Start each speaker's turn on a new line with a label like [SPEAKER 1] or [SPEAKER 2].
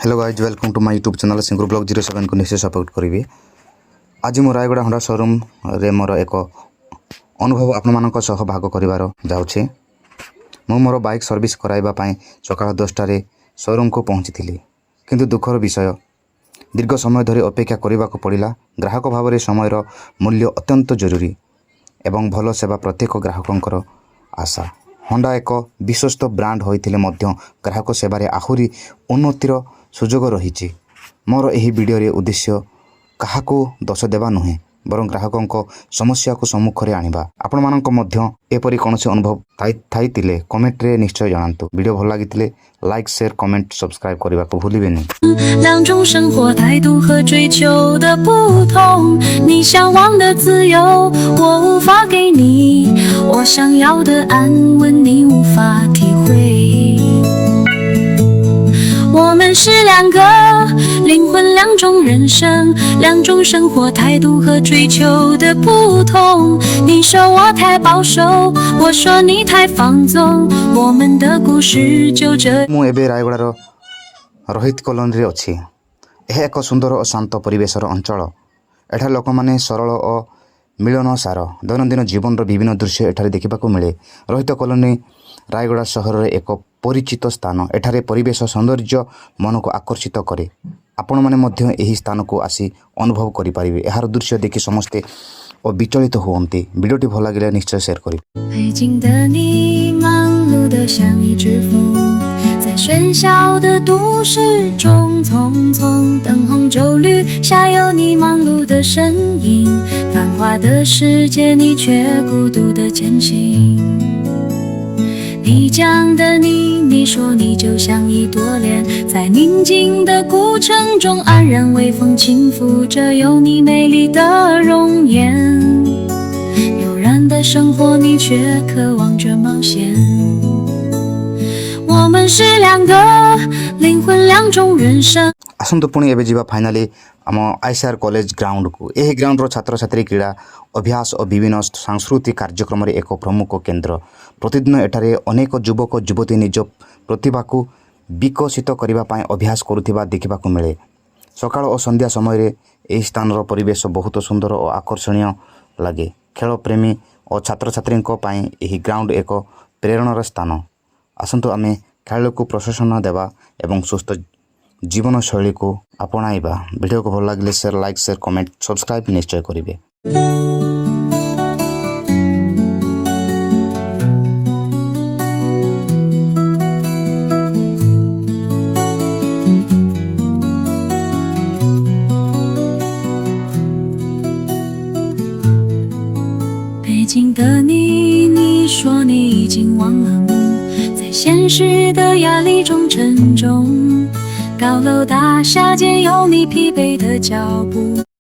[SPEAKER 1] Hello guys welcome to my YouTube channel singurublog 07 को निश्चय support करी। आज मु रायगड़ा होंडा शोरूम रे मोर एक अनुभव आपण मानक सह भाग करिवार जाउछि। मु मोर बाइक सर्विस कराइबा पई सकाळ 10टा रे शोरूम को पहुंची थिली, किंतु दुखर विषय दीर्घ समय धरि अपेक्षा करने को पड़ा। ग्राहक भाव में समयर मूल्य अत्यंत जरूरी एवं भल सेवा प्रत्येक ग्राहकंकर आशा। होंडा एक विश्वस्त ब्रांड होइथिले मध्य ग्राहक सेवारे आहुरी उन्नतिर सुजोग रही। मोर एही वीडियो रे उद्देश्य काहाको दोष देवा नुहे, बरं ग्राहकों समस्या को सम्मुख रे आनिबा। आपण मानक मध्य एपरि कोनोसी अनुभव थाइतिले कमेंट रे निश्चय जणांतु। वीडियो भल लागितिले लाइक शेयर कमेंट सब्सक्राइब करबा को भूलिबेनी।
[SPEAKER 2] 两种生活态度和追求的不同，你向往的自由我无法给你，我想要的安稳你无法体会。我们是两个灵魂，两种人生，两种生活态度和追求的不同。你说我太保守，我说你太放纵，我们的故事就这。
[SPEAKER 1] मु एबे रायगड़ार रोहित कॉलोनी रे अछि। यह एक सुंदर और शांत परिवेशर अंचल। एठार लोक माने सरल और मिलनसार दैनंदिन जीवन विभिन्न दृश्य एठारे देखा मिले। रोहित कॉलोनी रायगड़ा सहर रे एक परिचित स्थान। एठारे परिवेश सौंदर्य मन को आकर्षित करे। आपण माने मध्य एही स्थान को आसी अनुभव करि परिबे। एहार दृश्य देखि समस्ते और विचलित होंती। वीडियोटी भल लागिले निश्चय शेयर करी।
[SPEAKER 2] 北京的你忙碌得像一只风，在喧嚣的都市中匆匆，灯红酒绿下有你忙碌的身影，繁华的世界你却孤独地前行。你讲的你说你就像一朵莲，在宁静的古城中安然微风轻拂着有你美丽的容颜。悠然的生活你却渴望着冒险。我们是两个灵魂，两种人生。
[SPEAKER 1] आसतु पुणी एबे जीवा फाइनाली आम आईसीआर कॉलेज ग्राउंड को। यह ग्राउंड छात्र छात्री क्रीड़ा अभ्यास और विभिन्न सांस्कृतिक कार्यक्रम एक प्रमुख केन्द्र। प्रतिदिन एठारे अनेक युवक युवती निज प्रतिभा को विकसित करने अभ्यास करुवा देखा मिले। सकाळ और संध्या समय यह स्थान परिवेश बहुत सुंदर और आकर्षणीय लगे। खेल प्रेमी और छात्र छात्री यह ग्राउंड एक प्रेरणार स्थान। आसतु आमे खेल को प्रशंसा देवा एवं सुस्थ जीवन शैली को अपनाइबा। वीडियो को भल लगे share like share comment subscribe निश्चय करेंगे।
[SPEAKER 2] 北京的你，你说你已经忘了梦，在现实的压力中沉重。高楼大厦间有你疲惫的脚步。